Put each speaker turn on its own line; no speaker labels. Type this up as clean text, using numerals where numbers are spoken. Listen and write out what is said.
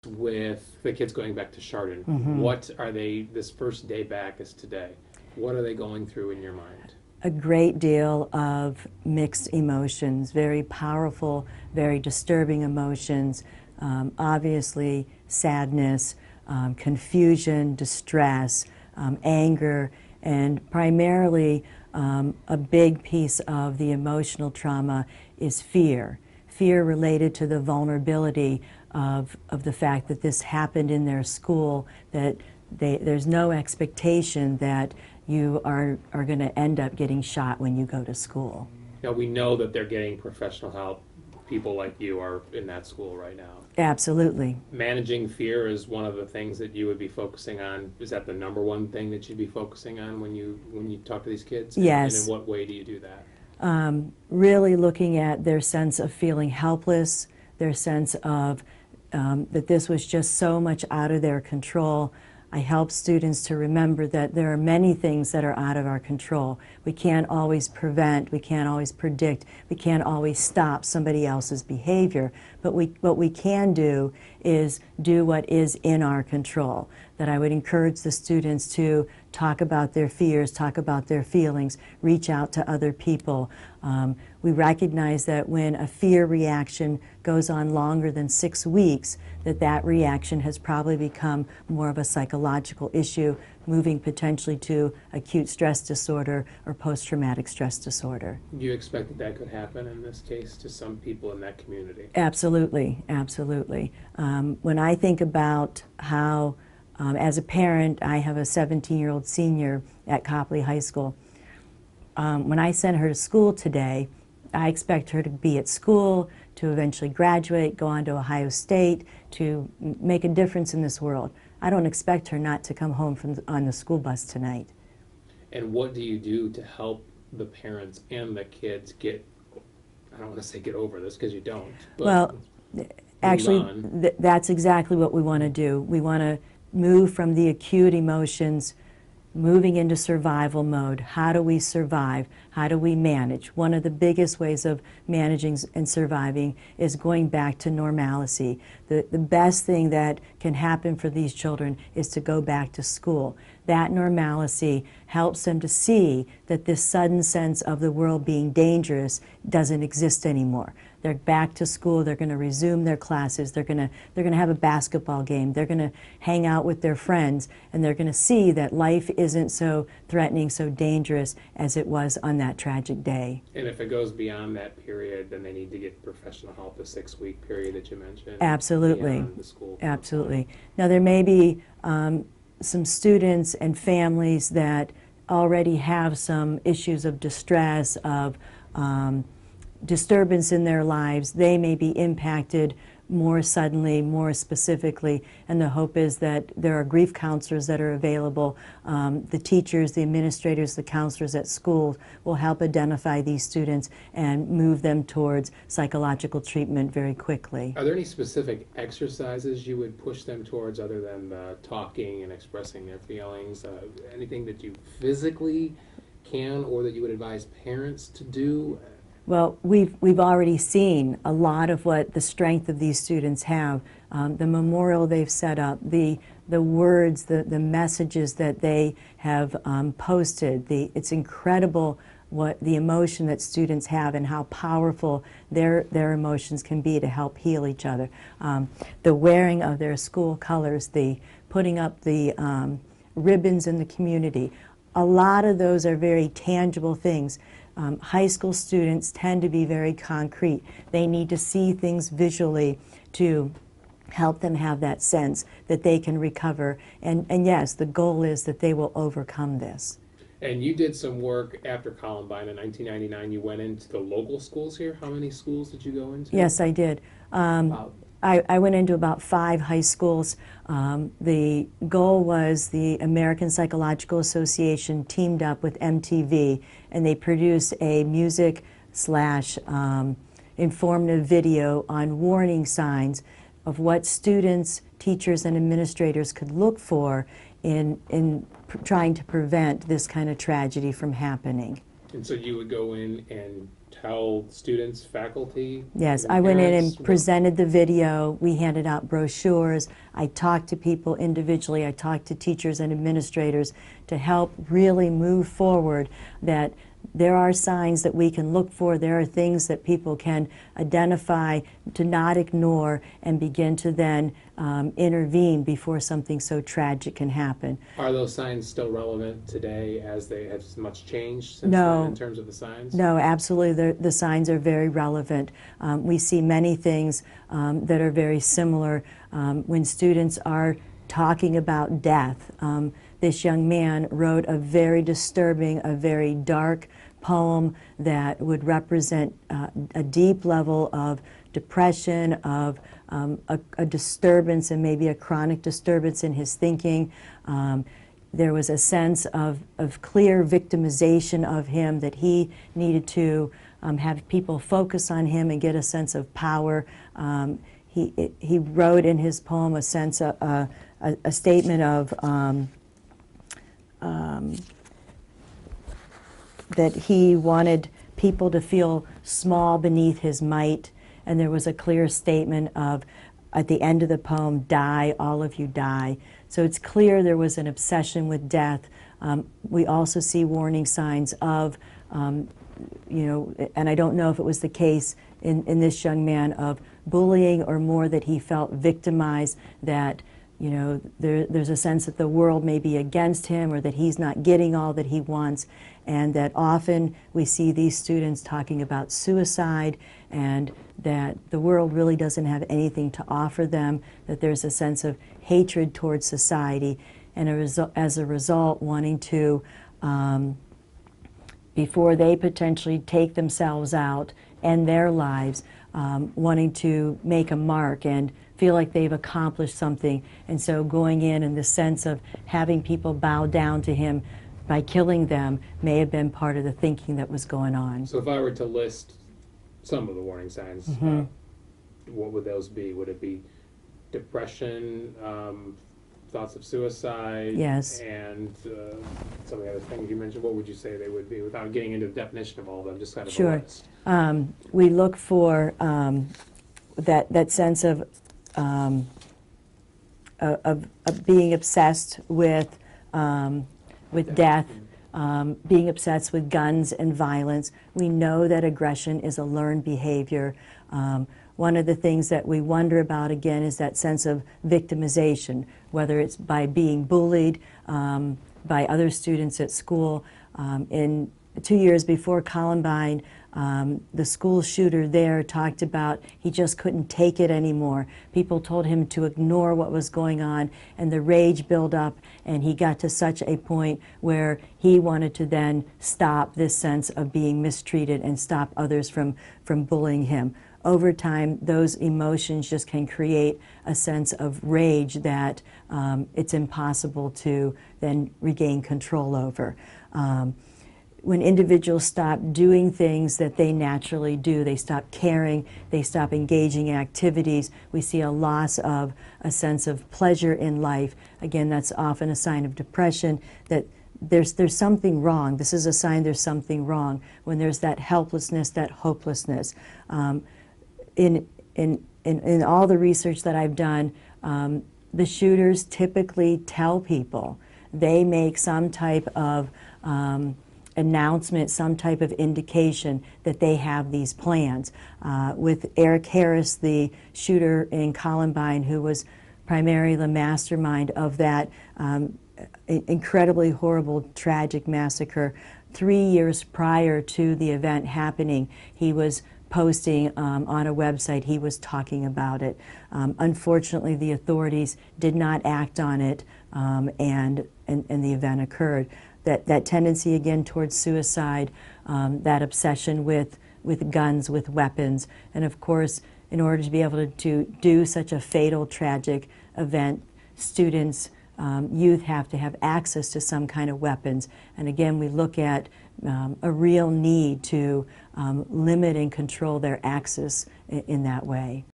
with the kids going back to Chardon? What are they, this first day back is today. What are they going through in your mind?
A great deal of mixed emotions, very powerful, very disturbing emotions, obviously sadness, confusion, distress, anger, and primarily a big piece of the emotional trauma is fear. Fear related to the vulnerability of the fact that this happened in their school, that there's no expectation that you are going to end up getting shot when you go to school.
Now, we know that they're getting professional help. People like you are in that school right now.
Absolutely.
Managing fear is one of the things that you would be focusing on. Is that the number one thing that you'd be focusing on when you talk to these kids?
Yes.
And in what way do you do that?
Really looking at their sense of feeling helpless, their sense of that this was just so much out of their control. I help students to remember that there are many things that are out of our control. We can't always prevent, we can't always predict, we can't always stop somebody else's behavior, but what we can do is do what is in our control. That I would encourage the students to talk about their fears, talk about their feelings, reach out to other people. We recognize that when a fear reaction goes on longer than 6 weeks, that reaction has probably become more of a psychological issue, moving potentially to acute stress disorder or post-traumatic stress disorder.
Do you expect that could happen in this case to some people in that community?
Absolutely, absolutely. When I think about how, as a parent, I have a 17-year-old senior at Copley High School. When I send her to school today, I expect her to be at school, to eventually graduate, go on to Ohio State, to make a difference in this world. I don't expect her not to come home on the school bus tonight.
And what do you do to help the parents and the kids get, I don't want to say get over this because you don't. But
well, actually, that's exactly what we want to do. We want to move from the acute emotions, moving into survival mode. How do we survive? How do we manage? One of the biggest ways of managing and surviving is going back to normalcy. The best thing that can happen for these children is to go back to school. That normalcy helps them to see that this sudden sense of the world being dangerous doesn't exist anymore. They're back to school, they're going to resume their classes, they're going to have a basketball game, they're going to hang out with their friends, and they're going to see that life isn't so threatening, so dangerous as it was on that tragic day.
And if it goes beyond that period, then they need to get professional help, the 6-week period that you mentioned.
Absolutely.
The school.
Absolutely. Now, there may be some students and families that already have some issues of distress, of disturbance in their lives. They may be impacted more suddenly, more specifically, and the hope is that there are grief counselors that are available. The teachers, the administrators, the counselors at schools will help identify these students and move them towards psychological treatment very quickly.
Are there any specific exercises you would push them towards other than talking and expressing their feelings? Anything that you physically can or that you would advise parents to do?
Well, we've already seen a lot of what the strength of these students have. The memorial they've set up, the words, the messages that they have posted. It's incredible what the emotion that students have and how powerful their emotions can be to help heal each other. The wearing of their school colors, the putting up the ribbons in the community. A lot of those are very tangible things. High school students tend to be very concrete. They need to see things visually to help them have that sense that they can recover. And yes, the goal is that they will overcome this.
And you did some work after Columbine in 1999. You went into the local schools here. How many schools did you go into?
Yes, I did. I went into about 5 high schools. The goal was the American Psychological Association teamed up with MTV, and they produced a music / informative video on warning signs of what students, teachers, and administrators could look for in trying to prevent this kind of tragedy from happening.
And so you would go in and tell students, faculty?
Yes,
even
I went in
parents,
and presented the video. We handed out brochures. I talked to people individually. I talked to teachers and administrators to help really move forward that there are signs that we can look for. There are things that people can identify, to not ignore, and begin to then intervene before something so tragic can happen.
Are those signs still relevant today, as they have much changed since
No.
then in terms of the signs?
No, absolutely. The signs are very relevant. We see many things that are very similar when students are talking about death. This young man wrote a very disturbing, a very dark poem that would represent a deep level of depression, of a disturbance, and maybe a chronic disturbance in his thinking. There was a sense of clear victimization of him, that he needed to have people focus on him and get a sense of power. He wrote in his poem a sense of a statement of that he wanted people to feel small beneath his might, and there was a clear statement of, at the end of the poem, "Die, all of you die." So it's clear there was an obsession with death. We also see warning signs of, you know, and I don't know if it was the case in this young man, of bullying, or more that he felt victimized, that, you know, there's a sense that the world may be against him, or that he's not getting all that he wants, and that often we see these students talking about suicide, and that the world really doesn't have anything to offer them, that there's a sense of hatred towards society, and as a result wanting to, before they potentially take themselves out, end their lives, wanting to make a mark and feel like they've accomplished something. And so going in the sense of having people bow down to him by killing them may have been part of the thinking that was going on.
So if I were to list some of the warning signs, what would those be? Would it be depression, thoughts of suicide,
Yes.
and some of the other things you mentioned? What would you say they would be, without getting into the definition of all of them, just kind of
Sure.
a list?
We look for that sense of being obsessed with death, being obsessed with guns and violence. We know that aggression is a learned behavior. One of the things that we wonder about, again, is that sense of victimization, whether it's by being bullied by other students at school. In 2 years before Columbine, the school shooter there talked about he just couldn't take it anymore. People told him to ignore what was going on, and the rage built up, and he got to such a point where he wanted to then stop this sense of being mistreated and stop others from bullying him. Over time, those emotions just can create a sense of rage that it's impossible to then regain control over. When individuals stop doing things that they naturally do, they stop caring, they stop engaging in activities, we see a loss of a sense of pleasure in life. Again, that's often a sign of depression, that there's something wrong. This is a sign there's something wrong, when there's that helplessness, that hopelessness. In all the research that I've done, the shooters typically tell people. They make some type of announcement, some type of indication that they have these plans. With Eric Harris, the shooter in Columbine, who was primarily the mastermind of that incredibly horrible, tragic massacre, 3 years prior to the event happening, he was posting on a website, he was talking about it. Unfortunately, the authorities did not act on it, and the event occurred. That tendency again towards suicide, that obsession with guns, with weapons, and of course, in order to be able to do such a fatal, tragic event, students, youth have to have access to some kind of weapons. And again, we look at a real need to limit and control their access in that way.